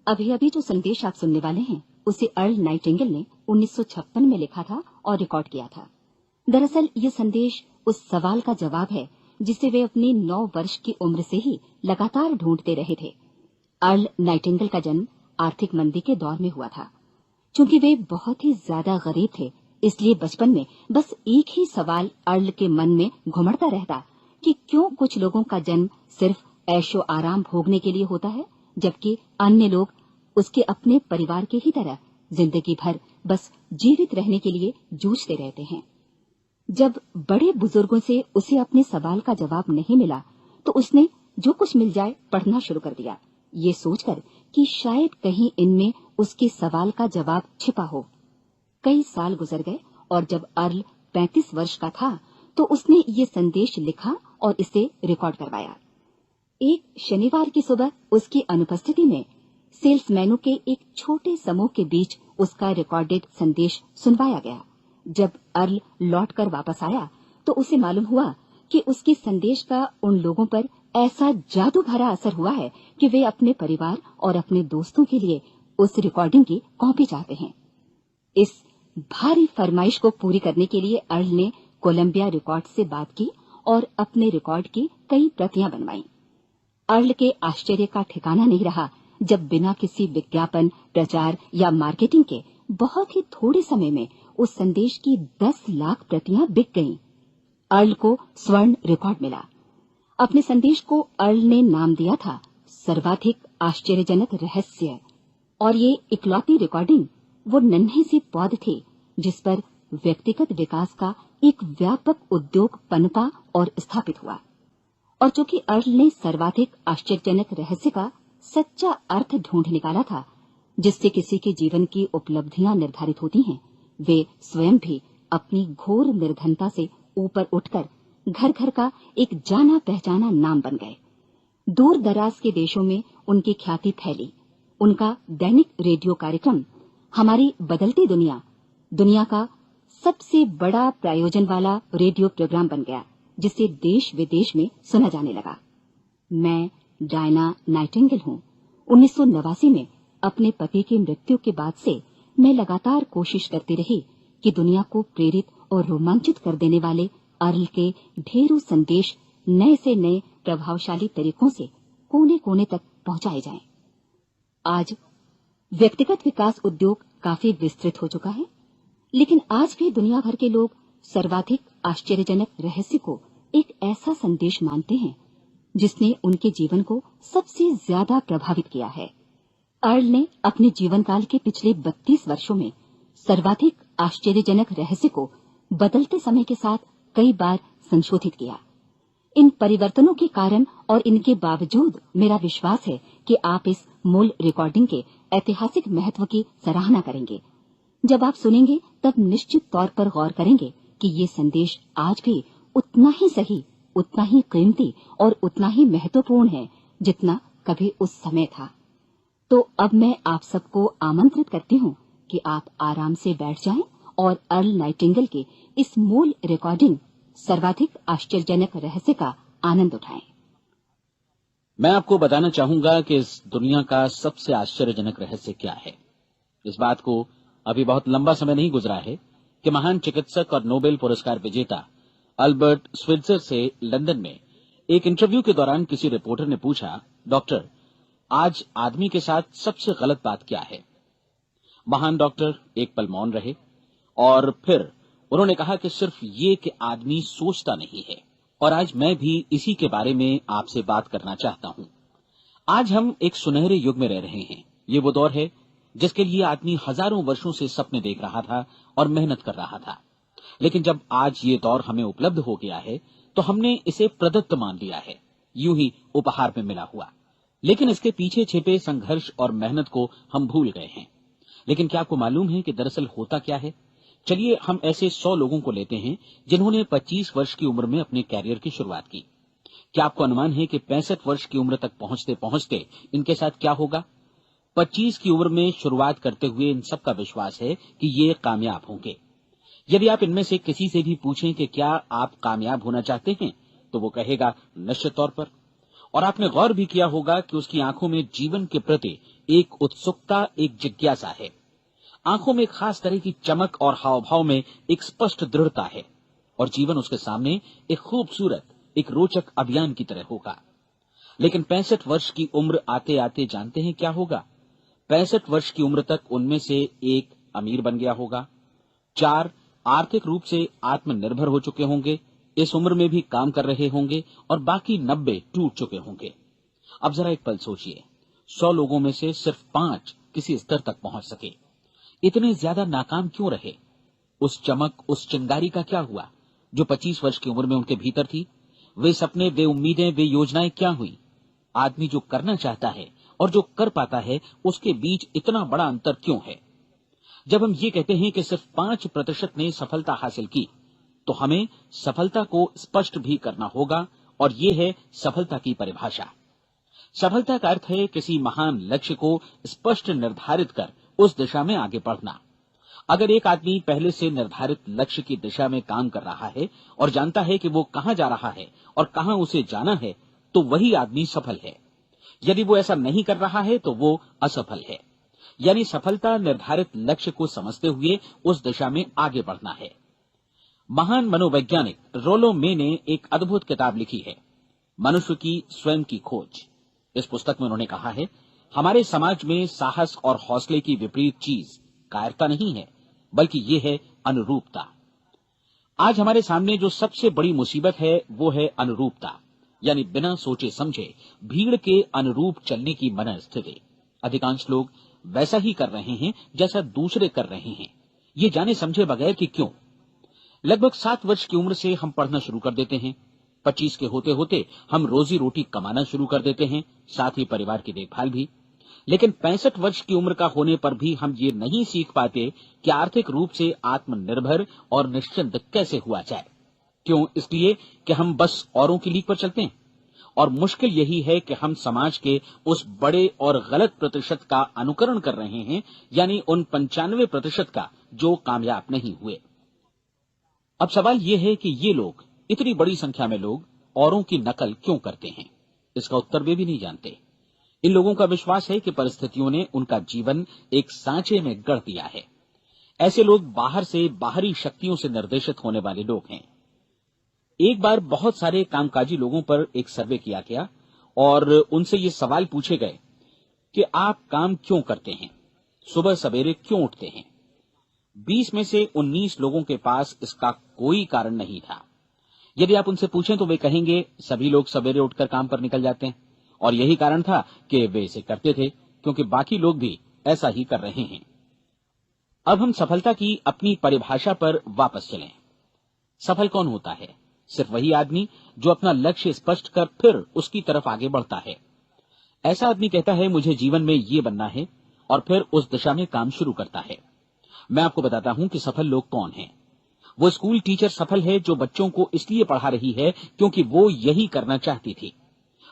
अभी अभी जो संदेश आप सुनने वाले हैं उसे अर्ल नाइटिंगेल ने 1956 में लिखा था और रिकॉर्ड किया था। दरअसल ये संदेश उस सवाल का जवाब है जिसे वे अपनी 9 वर्ष की उम्र से ही लगातार ढूंढते रहे थे। अर्ल नाइटिंगेल का जन्म आर्थिक मंदी के दौर में हुआ था। चूंकि वे बहुत ही ज्यादा गरीब थे, इसलिए बचपन में बस एक ही सवाल अर्ल के मन में घुमड़ता रहता कि क्यों कुछ लोगों का जन्म सिर्फ ऐशो आराम भोगने के लिए होता है, जबकि अन्य लोग उसके अपने परिवार के ही तरह जिंदगी भर बस जीवित रहने के लिए जूझते रहते हैं। जब बड़े बुजुर्गों से उसे अपने सवाल का जवाब नहीं मिला, तो उसने जो कुछ मिल जाए पढ़ना शुरू कर दिया, ये सोचकर कि शायद कहीं इनमें उसके सवाल का जवाब छिपा हो। कई साल गुजर गए और जब अर्ल 35 वर्ष का था, तो उसने ये संदेश लिखा और इसे रिकॉर्ड करवाया। एक शनिवार की सुबह उसकी अनुपस्थिति में सेल्समैनों के एक छोटे समूह के बीच उसका रिकॉर्डेड संदेश सुनवाया गया। जब अर्ल लौटकर वापस आया, तो उसे मालूम हुआ कि उसके संदेश का उन लोगों पर ऐसा जादू भरा असर हुआ है कि वे अपने परिवार और अपने दोस्तों के लिए उस रिकॉर्डिंग की कॉपी चाहते हैं। इस भारी फरमाइश को पूरी करने के लिए अर्ल ने कोलंबिया रिकॉर्ड से बात की और अपने रिकॉर्ड की कई प्रतियां बनवाईं। अर्ल के आश्चर्य का ठिकाना नहीं रहा जब बिना किसी विज्ञापन, प्रचार या मार्केटिंग के बहुत ही थोड़े समय में उस संदेश की 10 लाख प्रतियां बिक गईं। अर्ल को स्वर्ण रिकॉर्ड मिला। अपने संदेश को अर्ल ने नाम दिया था सर्वाधिक आश्चर्यजनक रहस्य, और ये इकलौती रिकॉर्डिंग वो नन्हे से पौध थे जिस पर व्यक्तिगत विकास का एक व्यापक उद्योग पनपा और स्थापित हुआ। और चूंकि अर्ल ने सर्वाधिक आश्चर्यजनक रहस्य का सच्चा अर्थ ढूंढ निकाला था, जिससे किसी के जीवन की उपलब्धियां निर्धारित होती हैं, वे स्वयं भी अपनी घोर निर्धनता से ऊपर उठकर घर घर का एक जाना पहचाना नाम बन गए। दूर दराज के देशों में उनकी ख्याति फैली। उनका दैनिक रेडियो कार्यक्रम हमारी बदलती दुनिया का सबसे बड़ा प्रायोजन वाला रेडियो प्रोग्राम बन गया, जिसे देश विदेश में सुना जाने लगा। मैं डायना नाइटिंगेल हूँ। 1989 में अपने पति की मृत्यु के बाद से मैं लगातार कोशिश करती रही कि दुनिया को प्रेरित और रोमांचित कर देने वाले अर्ल के ढेरों संदेश नए से नए प्रभावशाली तरीकों से कोने कोने तक पहुंचाए जाएं। आज व्यक्तिगत विकास उद्योग काफी विस्तृत हो चुका है, लेकिन आज भी दुनिया भर के लोग सर्वाधिक आश्चर्यजनक रहस्य को एक ऐसा संदेश मानते हैं जिसने उनके जीवन को सबसे ज्यादा प्रभावित किया है। अर्ल ने अपने जीवन काल के पिछले 32 वर्षों में सर्वाधिक आश्चर्यजनक रहस्य को बदलते समय के साथ कई बार संशोधित किया। इन परिवर्तनों के कारण और इनके बावजूद मेरा विश्वास है कि आप इस मूल रिकॉर्डिंग के ऐतिहासिक महत्व की सराहना करेंगे। जब आप सुनेंगे तब निश्चित तौर पर गौर करेंगे कि ये संदेश आज भी उतना ही सही, उतना ही कीमती और उतना ही महत्वपूर्ण है जितना कभी उस समय था। तो अब मैं आप सबको आमंत्रित करती हूँ कि आप आराम से बैठ जाएं और अर्ल नाइटिंगेल के इस मूल रिकॉर्डिंग सर्वाधिक आश्चर्यजनक रहस्य का आनंद उठाएं। मैं आपको बताना चाहूंगा कि इस दुनिया का सबसे आश्चर्यजनक रहस्य क्या है। इस बात को अभी बहुत लंबा समय नहीं गुजरा है कि महान चिकित्सक और नोबेल पुरस्कार विजेता अल्बर्ट स्विट्जर से लंदन में एक इंटरव्यू के दौरान किसी रिपोर्टर ने पूछा, डॉक्टर, आज आदमी के साथ सबसे गलत बात क्या है? महान डॉक्टर एक पल मौन रहे और फिर उन्होंने कहा कि सिर्फ ये कि आदमी सोचता नहीं है। और आज मैं भी इसी के बारे में आपसे बात करना चाहता हूं। आज हम एक सुनहरे युग में रह रहे हैं। ये वो दौर है जिसके लिए आदमी हजारों वर्षों से सपने देख रहा था और मेहनत कर रहा था। लेकिन जब आज ये दौर हमें उपलब्ध हो गया है तो हमने इसे प्रदत्त मान लिया है, यूं ही उपहार में मिला हुआ। लेकिन इसके पीछे छिपे संघर्ष और मेहनत को हम भूल गए हैं। लेकिन क्या आपको मालूम है कि दरअसल होता क्या है? चलिए हम ऐसे 100 लोगों को लेते हैं जिन्होंने 25 वर्ष की उम्र में अपने कैरियर की शुरुआत की। क्या आपको अनुमान है कि 65 वर्ष की उम्र तक पहुंचते पहुंचते इनके साथ क्या होगा? 25 की उम्र में शुरुआत करते हुए इन सबका विश्वास है कि ये कामयाब होंगे। यदि आप इनमें से किसी से भी पूछें कि क्या आप कामयाब होना चाहते हैं, तो वो कहेगा निश्चित तौर पर। और आपने गौर भी किया होगा कि उसकी आंखों में जीवन के प्रति एक उत्सुकता, एक जिज्ञासा है। आंखों में एक खास तरह की चमक और हाव भाव में एक स्पष्ट दृढ़ता है और जीवन उसके सामने एक खूबसूरत, एक रोचक अभियान की तरह होगा। लेकिन 65 वर्ष की उम्र आते आते जानते हैं क्या होगा? 65 वर्ष की उम्र तक उनमें से एक अमीर बन गया होगा, 4 आर्थिक रूप से आत्मनिर्भर हो चुके होंगे, इस उम्र में भी काम कर रहे होंगे और बाकी 90 टूट चुके होंगे। अब जरा एक पल सोचिए, 100 लोगों में से सिर्फ 5 किसी स्तर तक पहुंच सके। इतने ज्यादा नाकाम क्यों रहे? उस चमक, उस चिंगारी का क्या हुआ जो 25 वर्ष की उम्र में उनके भीतर थी? वे सपने, वे उम्मीदें, वे योजनाएं क्या हुई? आदमी जो करना चाहता है और जो कर पाता है, उसके बीच इतना बड़ा अंतर क्यों है? जब हम ये कहते हैं कि सिर्फ 5% ने सफलता हासिल की, तो हमें सफलता को स्पष्ट भी करना होगा, और ये है सफलता की परिभाषा। सफलता का अर्थ है किसी महान लक्ष्य को स्पष्ट निर्धारित कर उस दिशा में आगे बढ़ना। अगर एक आदमी पहले से निर्धारित लक्ष्य की दिशा में काम कर रहा है और जानता है कि वो कहां जा रहा है और कहां उसे जाना है, तो वही आदमी सफल है। यदि वो ऐसा नहीं कर रहा है तो वो असफल है। यानी सफलता निर्धारित लक्ष्य को समझते हुए उस दिशा में आगे बढ़ना है। महान मनोवैज्ञानिक रोलो मे ने एक अद्भुत किताब लिखी है, मनुष्य की स्वयं की खोज। इस पुस्तक में उन्होंने कहा है, हमारे समाज में साहस और हौसले की विपरीत चीज कायरता नहीं है, बल्कि ये है अनुरूपता। आज हमारे सामने जो सबसे बड़ी मुसीबत है वो है अनुरूपता, यानी बिना सोचे समझे भीड़ के अनुरूप चलने की मनस्थिति। अधिकांश लोग वैसा ही कर रहे हैं जैसा दूसरे कर रहे हैं, ये जाने समझे बगैर कि क्यों। लगभग 7 वर्ष की उम्र से हम पढ़ना शुरू कर देते हैं, 25 के होते होते हम रोजी रोटी कमाना शुरू कर देते हैं, साथ ही परिवार की देखभाल भी। लेकिन 65 वर्ष की उम्र का होने पर भी हम ये नहीं सीख पाते कि आर्थिक रूप से आत्मनिर्भर और निश्चिंत कैसे हुआ जाए। क्यों? इसलिए कि हम बस औरों की लीक पर चलते हैं। और मुश्किल यही है कि हम समाज के उस बड़े और गलत प्रतिशत का अनुकरण कर रहे हैं, यानी उन 95% का जो कामयाब नहीं हुए। अब सवाल यह है कि ये लोग, इतनी बड़ी संख्या में लोग, औरों की नकल क्यों करते हैं? इसका उत्तर वे भी नहीं जानते। इन लोगों का विश्वास है कि परिस्थितियों ने उनका जीवन एक सांचे में गढ़ दिया है। ऐसे लोग बाहर से, बाहरी शक्तियों से निर्देशित होने वाले लोग हैं। एक बार बहुत सारे कामकाजी लोगों पर एक सर्वे किया गया और उनसे ये सवाल पूछे गए कि आप काम क्यों करते हैं, सुबह सवेरे क्यों उठते हैं? 20 में से 19 लोगों के पास इसका कोई कारण नहीं था। यदि आप उनसे पूछें तो वे कहेंगे सभी लोग सवेरे उठकर काम पर निकल जाते हैं, और यही कारण था कि वे इसे करते थे क्योंकि बाकी लोग भी ऐसा ही कर रहे हैं। अब हम सफलता की अपनी परिभाषा पर वापस चलें। सफल कौन होता है? सिर्फ वही आदमी जो अपना लक्ष्य स्पष्ट कर फिर उसकी तरफ आगे बढ़ता है। ऐसा आदमी कहता है मुझे जीवन में ये बनना है, और फिर उस दिशा में काम शुरू करता है। मैं आपको बताता हूं कि सफल लोग कौन हैं। वो स्कूल टीचर सफल है जो बच्चों को इसलिए पढ़ा रही है क्योंकि वो यही करना चाहती थी।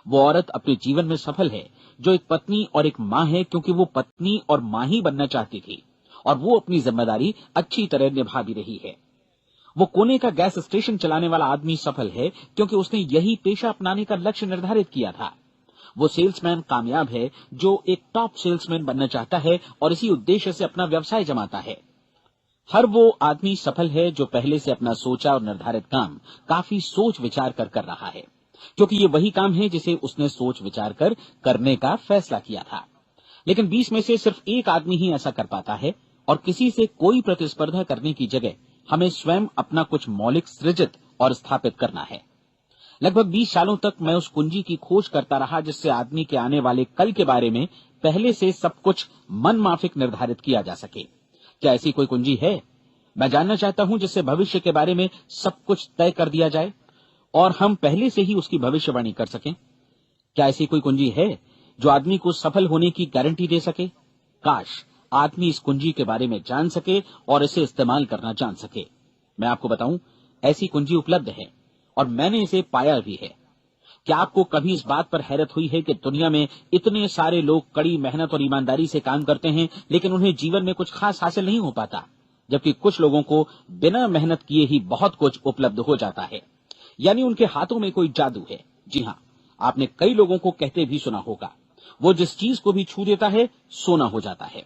वो औरत अपने जीवन में सफल है जो एक पत्नी और एक मां है क्योंकि वो पत्नी और मां ही बनना चाहती थी, और वो अपनी जिम्मेदारी अच्छी तरह निभा भी रही है। वो कोने का गैस स्टेशन चलाने वाला आदमी सफल है क्योंकि उसने यही पेशा अपनाने का लक्ष्य निर्धारित किया था। वो सेल्समैन कामयाब है जो एक टॉप सेल्समैन बनना चाहता है और इसी उद्देश्य से अपना व्यवसाय जमाता है। हर वो आदमी सफल है जो पहले से अपना सोचा और निर्धारित काम काफी सोच विचार कर रहा है, क्योंकि ये वही काम है जिसे उसने सोच विचार कर करने का फैसला किया था। लेकिन 20 में से सिर्फ एक आदमी ही ऐसा कर पाता है, और किसी से कोई प्रतिस्पर्धा करने की जगह हमें स्वयं अपना कुछ मौलिक सृजित और स्थापित करना है। लगभग 20 सालों तक मैं उस कुंजी की खोज करता रहा जिससे आदमी के आने वाले कल के बारे में पहले से सब कुछ मन माफिक निर्धारित किया जा सके। क्या ऐसी कोई कुंजी है? मैं जानना चाहता हूं जिससे भविष्य के बारे में सब कुछ तय कर दिया जाए और हम पहले से ही उसकी भविष्यवाणी कर सकें। क्या ऐसी कोई कुंजी है जो आदमी को सफल होने की गारंटी दे सके? काश आदमी इस कुंजी के बारे में जान सके और इसे इस्तेमाल करना जान सके। मैं आपको बताऊं, ऐसी कुंजी उपलब्ध है और मैंने इसे पाया भी है। क्या आपको कभी इस बात पर हैरत हुई है कि दुनिया में इतने सारे लोग कड़ी मेहनत और ईमानदारी से काम करते हैं, लेकिन उन्हें जीवन में कुछ खास हासिल नहीं हो पाता, जबकि कुछ लोगों को बिना मेहनत किए ही बहुत कुछ उपलब्ध हो जाता है। यानी उनके हाथों में कोई जादू है। जी हाँ, आपने कई लोगों को कहते भी सुना होगा, वो जिस चीज को भी छू देता है सोना हो जाता है।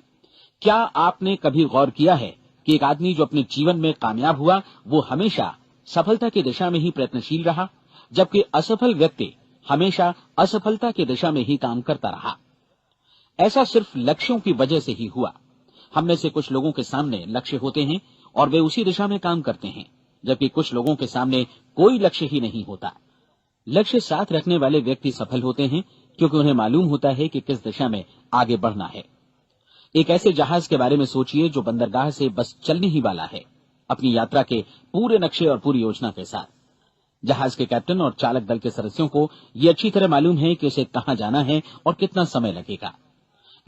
क्या आपने कभी गौर किया है कि एक आदमी जो अपने जीवन में कामयाब हुआ वो हमेशा सफलता की दिशा में ही प्रयत्नशील रहा, जबकि असफल व्यक्ति हमेशा असफलता की दिशा में ही काम करता रहा। ऐसा सिर्फ लक्ष्यों की वजह से ही हुआ। हम में से कुछ लोगों के सामने लक्ष्य होते हैं और वे उसी दिशा में काम करते हैं, जबकि कुछ लोगों के सामने कोई लक्ष्य ही नहीं होता। लक्ष्य साथ रखने वाले व्यक्ति सफल होते हैं क्योंकि उन्हें मालूम होता है कि किस दिशा में आगे बढ़ना है। एक ऐसे जहाज के बारे में सोचिए जो बंदरगाह से बस चलने ही वाला है, अपनी यात्रा के पूरे नक्शे और पूरी योजना के साथ। जहाज के कैप्टन और चालक दल के सदस्यों को यह अच्छी तरह मालूम है कि उसे कहां जाना है और कितना समय लगेगा।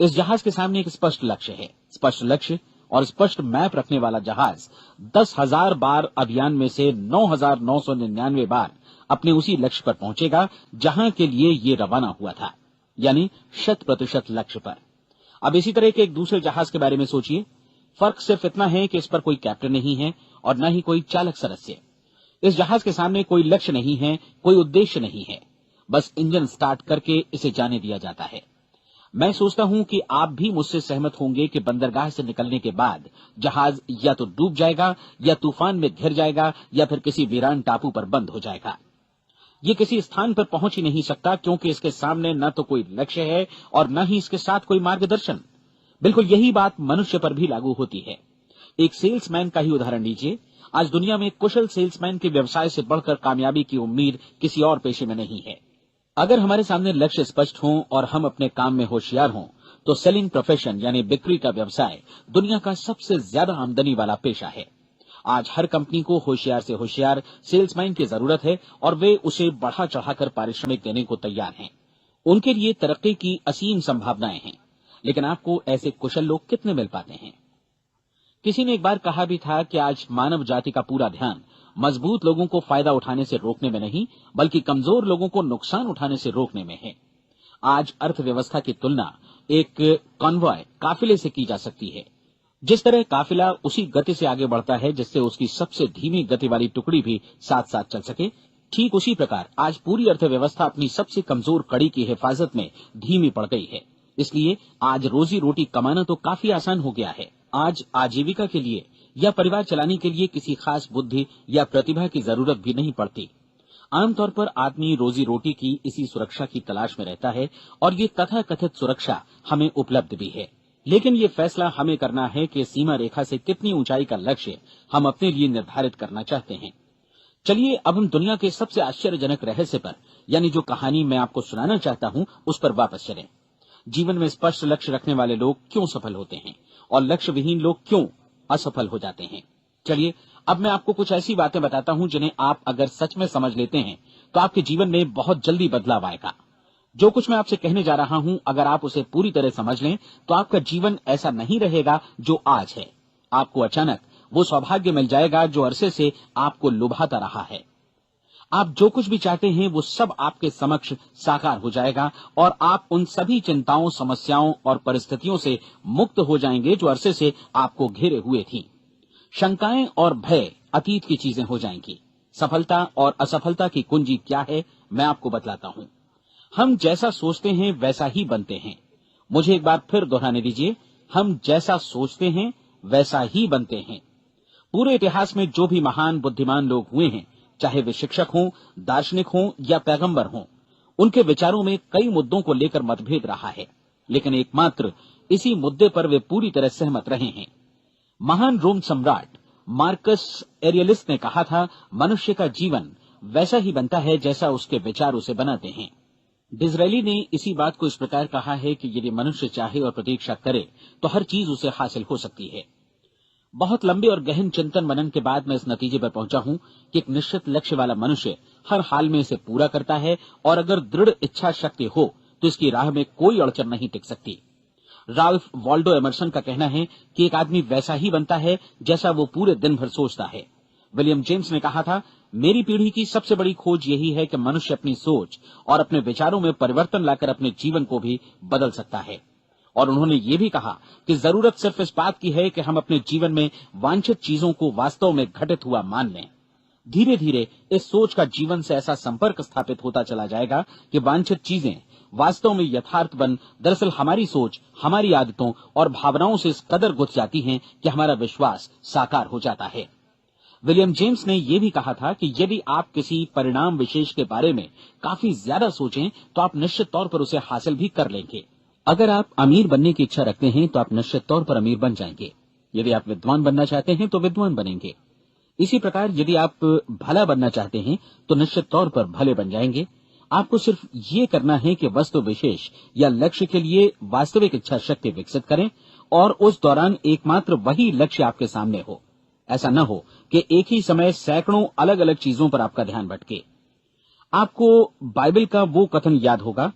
इस जहाज के सामने एक स्पष्ट लक्ष्य है। स्पष्ट लक्ष्य और स्पष्ट मैप रखने वाला जहाज 10,000 बार अभियान में से 9,999 बार अपने उसी लक्ष्य पर पहुंचेगा जहां के लिए ये रवाना हुआ था, यानी 100% लक्ष्य पर। अब इसी तरह के एक दूसरे जहाज के बारे में सोचिए। फर्क सिर्फ इतना है कि इस पर कोई कैप्टन नहीं है और न ही कोई चालक सदस्य। इस जहाज के सामने कोई लक्ष्य नहीं है, कोई उद्देश्य नहीं है, बस इंजन स्टार्ट करके इसे जाने दिया जाता है। मैं सोचता हूं कि आप भी मुझसे सहमत होंगे कि बंदरगाह से निकलने के बाद जहाज या तो डूब जाएगा या तूफान में घिर जाएगा या फिर किसी वीरान टापू पर बंद हो जाएगा। ये किसी स्थान पर पहुंच ही नहीं सकता क्योंकि इसके सामने न तो कोई लक्ष्य है और न ही इसके साथ कोई मार्गदर्शन। बिल्कुल यही बात मनुष्य पर भी लागू होती है। एक सेल्समैन का ही उदाहरण लीजिए। आज दुनिया में कुशल सेल्समैन के व्यवसाय से बढ़कर कामयाबी की उम्मीद किसी और पेशे में नहीं है। अगर हमारे सामने लक्ष्य स्पष्ट हो और हम अपने काम में होशियार हों तो सेलिंग प्रोफेशन यानी बिक्री का व्यवसाय दुनिया का सबसे ज्यादा आमदनी वाला पेशा है। आज हर कंपनी को होशियार से होशियार सेल्समैन की जरूरत है और वे उसे बढ़ा चढ़ाकर पारिश्रमिक देने को तैयार हैं। उनके लिए तरक्की की असीम संभावनाएं हैं, लेकिन आपको ऐसे कुशल लोग कितने मिल पाते हैं? किसी ने एक बार कहा भी था कि आज मानव जाति का पूरा ध्यान मजबूत लोगों को फायदा उठाने से रोकने में नहीं, बल्कि कमजोर लोगों को नुकसान उठाने से रोकने में है। आज अर्थव्यवस्था की तुलना एक कॉन्वॉय काफिले से की जा सकती है। जिस तरह काफिला उसी गति से आगे बढ़ता है जिससे उसकी सबसे धीमी गति वाली टुकड़ी भी साथ साथ चल सके, ठीक उसी प्रकार आज पूरी अर्थव्यवस्था अपनी सबसे कमजोर कड़ी की हिफाजत में धीमी पड़ गई है। इसलिए आज रोजी रोटी कमाना तो काफी आसान हो गया है। आज आजीविका के लिए या परिवार चलाने के लिए किसी खास बुद्धि या प्रतिभा की जरूरत भी नहीं पड़ती। आमतौर पर आदमी रोजी रोटी की इसी सुरक्षा की तलाश में रहता है और ये तथाकथित सुरक्षा हमें उपलब्ध भी है। लेकिन ये फैसला हमें करना है कि सीमा रेखा से कितनी ऊंचाई का लक्ष्य हम अपने लिए निर्धारित करना चाहते हैं। चलिए अब हम दुनिया के सबसे आश्चर्यजनक रहस्य पर, यानी जो कहानी मैं आपको सुनाना चाहता हूं, उस पर वापस चलें। जीवन में स्पष्ट लक्ष्य रखने वाले लोग क्यों सफल होते हैं और लक्ष्य विहीन लोग क्यों असफल हो जाते हैं? चलिए अब मैं आपको कुछ ऐसी बातें बताता हूं जिन्हें आप अगर सच में समझ लेते हैं तो आपके जीवन में बहुत जल्दी बदलाव आएगा। जो कुछ मैं आपसे कहने जा रहा हूं, अगर आप उसे पूरी तरह समझ लें तो आपका जीवन ऐसा नहीं रहेगा जो आज है। आपको अचानक वो सौभाग्य मिल जाएगा जो अरसे से आपको लुभाता रहा है। आप जो कुछ भी चाहते हैं वो सब आपके समक्ष साकार हो जाएगा और आप उन सभी चिंताओं, समस्याओं और परिस्थितियों से मुक्त हो जाएंगे जो अरसे से आपको घेरे हुए थी। शंकाएं और भय अतीत की चीजें हो जाएंगी। सफलता और असफलता की कुंजी क्या है, मैं आपको बतलाता हूं। हम जैसा सोचते हैं वैसा ही बनते हैं। मुझे एक बार फिर दोहराने दीजिए, हम जैसा सोचते हैं वैसा ही बनते हैं। पूरे इतिहास में जो भी महान बुद्धिमान लोग हुए हैं, चाहे वे शिक्षक हों, दार्शनिक हों या पैगंबर हों, उनके विचारों में कई मुद्दों को लेकर मतभेद रहा है, लेकिन एकमात्र इसी मुद्दे पर वे पूरी तरह सहमत रहे हैं। महान रोम सम्राट मार्कस एरियलिस ने कहा था, मनुष्य का जीवन वैसा ही बनता है जैसा उसके विचार उसे बनाते हैं। डिज़रायली ने इसी बात को इस प्रकार कहा है कि यदि मनुष्य चाहे और प्रतीक्षा करे तो हर चीज उसे हासिल हो सकती है। बहुत लंबे और गहन चिंतन मनन के बाद मैं इस नतीजे पर पहुंचा हूं कि एक निश्चित लक्ष्य वाला मनुष्य हर हाल में इसे पूरा करता है और अगर दृढ़ इच्छा शक्ति हो तो इसकी राह में कोई अड़चन नहीं टिक सकती। राल्फ वॉल्डो एमर्सन का कहना है कि एक आदमी वैसा ही बनता है जैसा वो पूरे दिन भर सोचता है। विलियम जेम्स ने कहा था, मेरी पीढ़ी की सबसे बड़ी खोज यही है कि मनुष्य अपनी सोच और अपने विचारों में परिवर्तन लाकर अपने जीवन को भी बदल सकता है। और उन्होंने ये भी कहा कि जरूरत सिर्फ इस बात की है कि हम अपने जीवन में वांछित चीजों को वास्तव में घटित हुआ मान लें। धीरे धीरे इस सोच का जीवन से ऐसा संपर्क स्थापित होता चला जाएगा कि वांछित चीजें वास्तव में यथार्थ बन दरअसल हमारी सोच, हमारी आदतों और भावनाओं से इस कदर गुथ जाती हैं कि हमारा विश्वास साकार हो जाता है। विलियम जेम्स ने यह भी कहा था कि यदि आप किसी परिणाम विशेष के बारे में काफी ज्यादा सोचें तो आप निश्चित तौर पर उसे हासिल भी कर लेंगे। अगर आप अमीर बनने की इच्छा रखते हैं तो आप निश्चित तौर पर अमीर बन जाएंगे। यदि आप विद्वान बनना चाहते हैं तो विद्वान बनेंगे। इसी प्रकार यदि आप भला बनना चाहते हैं तो निश्चित तौर पर भले बन जाएंगे। आपको सिर्फ ये करना है कि वस्तु विशेष या लक्ष्य के लिए वास्तविक इच्छा शक्ति विकसित करें और उस दौरान एकमात्र वही लक्ष्य आपके सामने हो। ऐसा न हो कि एक ही समय सैकड़ों अलग अलग चीजों पर आपका ध्यान भटके। आपको बाइबल का वो कथन याद होगा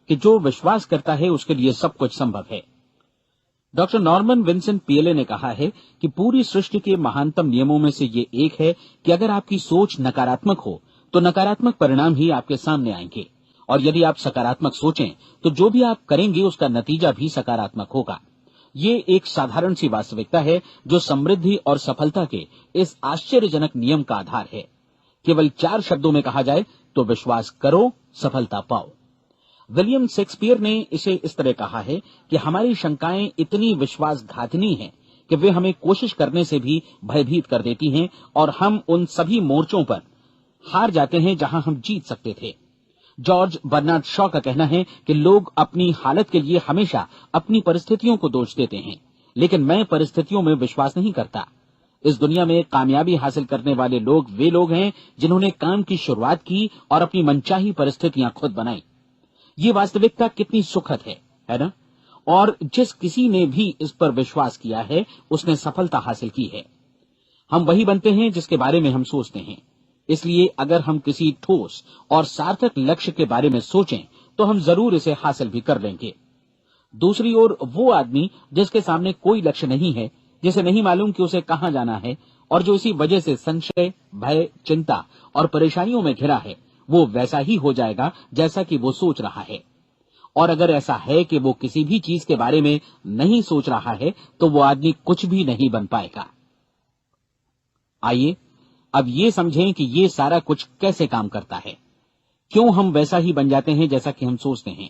कि जो विश्वास करता है उसके लिए सब कुछ संभव है। डॉक्टर नॉर्मन विंसेंट पीएले ने कहा है कि पूरी सृष्टि के महानतम नियमों में से ये एक है कि अगर आपकी सोच नकारात्मक हो तो नकारात्मक परिणाम ही आपके सामने आएंगे, और यदि आप सकारात्मक सोचें तो जो भी आप करेंगे उसका नतीजा भी सकारात्मक होगा। ये एक साधारण सी वास्तविकता है जो समृद्धि और सफलता के इस आश्चर्यजनक नियम का आधार है। केवल 4 शब्दों में कहा जाए तो विश्वास करो, सफलता पाओ। विलियम शेक्सपियर ने इसे इस तरह कहा है कि हमारी शंकाएं इतनी विश्वासघातिनी हैं कि वे हमें कोशिश करने से भी भयभीत कर देती हैं और हम उन सभी मोर्चों पर हार जाते हैं जहां हम जीत सकते थे। जॉर्ज बर्नार्ड शॉ का कहना है कि लोग अपनी हालत के लिए हमेशा अपनी परिस्थितियों को दोष देते हैं, लेकिन मैं परिस्थितियों में विश्वास नहीं करता। इस दुनिया में कामयाबी हासिल करने वाले लोग वे लोग हैं जिन्होंने काम की शुरुआत की और अपनी मनचाही परिस्थितियां खुद बनाई। ये वास्तविकता कितनी सुखद है ना? और जिस किसी ने भी इस पर विश्वास किया है उसने सफलता हासिल की है। हम वही बनते हैं जिसके बारे में हम सोचते हैं। इसलिए अगर हम किसी ठोस और सार्थक लक्ष्य के बारे में सोचें तो हम जरूर इसे हासिल भी कर लेंगे। दूसरी ओर वो आदमी जिसके सामने कोई लक्ष्य नहीं है, जिसे नहीं मालूम कि उसे कहां जाना है और जो इसी वजह से संशय, भय, चिंता और परेशानियों में घिरा है, वो वैसा ही हो जाएगा जैसा कि वो सोच रहा है। और अगर ऐसा है कि वो किसी भी चीज के बारे में नहीं सोच रहा है तो वो आदमी कुछ भी नहीं बन पाएगा। आइए अब ये समझें कि ये सारा कुछ कैसे काम करता है, क्यों हम वैसा ही बन जाते हैं जैसा कि हम सोचते हैं।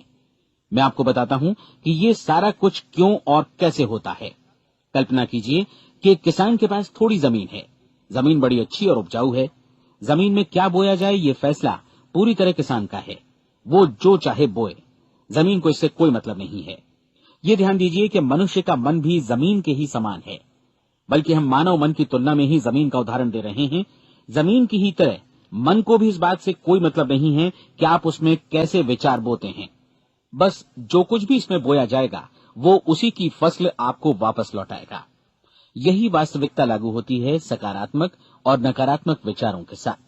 मैं आपको बताता हूं कि ये सारा कुछ क्यों और कैसे होता है। कल्पना कीजिए कि एक किसान के पास थोड़ी जमीन है। जमीन बड़ी अच्छी और उपजाऊ है। जमीन में क्या बोया जाए ये फैसला पूरी तरह किसान का है। वो जो चाहे बोए, जमीन को इससे कोई मतलब नहीं है। ये ध्यान दीजिए कि मनुष्य का मन भी जमीन के ही समान है, बल्कि हम मानव मन की तुलना में ही जमीन का उदाहरण दे रहे हैं। जमीन की ही तरह मन को भी इस बात से कोई मतलब नहीं है कि आप उसमें कैसे विचार बोते हैं। बस जो कुछ भी इसमें बोया जाएगा वो उसी की फसल आपको वापस लौटाएगा। यही वास्तविकता लागू होती है सकारात्मक और नकारात्मक विचारों के साथ।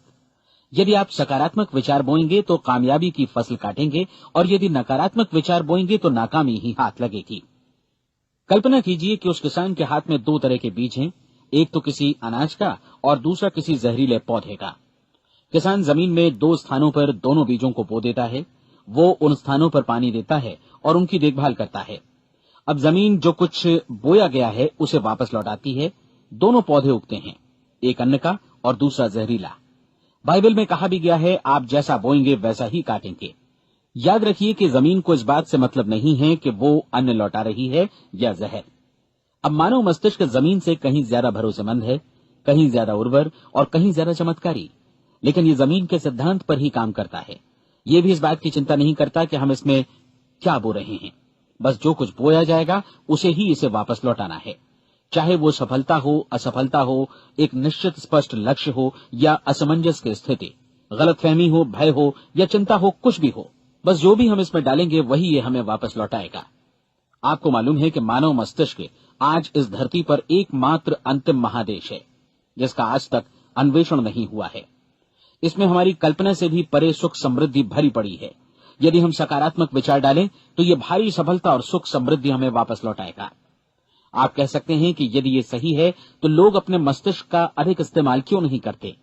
यदि आप सकारात्मक विचार बोएंगे तो कामयाबी की फसल काटेंगे, और यदि नकारात्मक विचार बोएंगे तो नाकामी ही हाथ लगेगी। कल्पना कीजिए कि उस किसान के हाथ में 2 तरह के बीज हैं, एक तो किसी अनाज का और दूसरा किसी जहरीले पौधे का। किसान जमीन में 2 स्थानों पर दोनों बीजों को बो देता है। वो उन स्थानों पर पानी देता है और उनकी देखभाल करता है। अब जमीन जो कुछ बोया गया है उसे वापस लौटाती है। दोनों पौधे उगते हैं, एक अन्न का और दूसरा जहरीला। बाइबल में कहा भी गया है, आप जैसा बोएंगे वैसा ही काटेंगे। याद रखिए कि जमीन को इस बात से मतलब नहीं है कि वो अन्न लौटा रही है या जहर। अब मानव मस्तिष्क जमीन से कहीं ज्यादा भरोसेमंद है, कहीं ज्यादा उर्वर और कहीं ज्यादा चमत्कारी, लेकिन ये जमीन के सिद्धांत पर ही काम करता है। ये भी इस बात की चिंता नहीं करता कि हम इसमें क्या बो रहे हैं। बस जो कुछ बोया जाएगा उसे ही इसे वापस लौटाना है, चाहे वो सफलता हो, असफलता हो, एक निश्चित स्पष्ट लक्ष्य हो या असमंजस की स्थिति, गलतफहमी हो, भय हो या चिंता हो, कुछ भी हो। बस जो भी हम इसमें डालेंगे वही ये हमें वापस लौटाएगा। आपको मालूम है कि मानव मस्तिष्क आज इस धरती पर एकमात्र अंतिम महादेश है जिसका आज तक अन्वेषण नहीं हुआ है। इसमें हमारी कल्पना से भी परे सुख समृद्धि भरी पड़ी है। यदि हम सकारात्मक विचार डालें तो ये भारी सफलता और सुख समृद्धि हमें वापस लौटाएगा। आप कह सकते हैं कि यदि ये सही है तो लोग अपने मस्तिष्क का अधिक इस्तेमाल क्यों नहीं करते?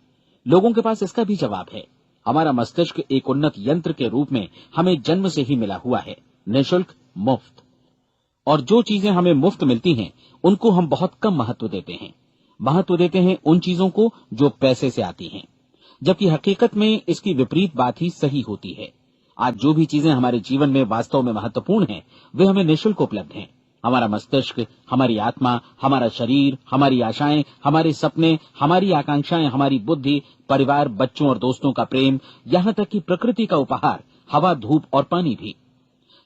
लोगों के पास इसका भी जवाब है। हमारा मस्तिष्क एक उन्नत यंत्र के रूप में हमें जन्म से ही मिला हुआ है, निःशुल्क, मुफ्त। और जो चीजें हमें मुफ्त मिलती हैं उनको हम बहुत कम महत्व देते हैं। महत्व देते हैं उन चीजों को जो पैसे से आती हैं। जबकि हकीकत में इसकी विपरीत बात ही सही होती है। आज जो भी चीजें हमारे जीवन में वास्तव में महत्वपूर्ण हैं, वे हमें निःशुल्क उपलब्ध हैं। हमारा मस्तिष्क, हमारी आत्मा, हमारा शरीर, हमारी आशाएं, हमारे सपने, हमारी आकांक्षाएं, हमारी बुद्धि, परिवार, बच्चों और दोस्तों का प्रेम, यहाँ तक कि प्रकृति का उपहार, हवा, धूप और पानी भी,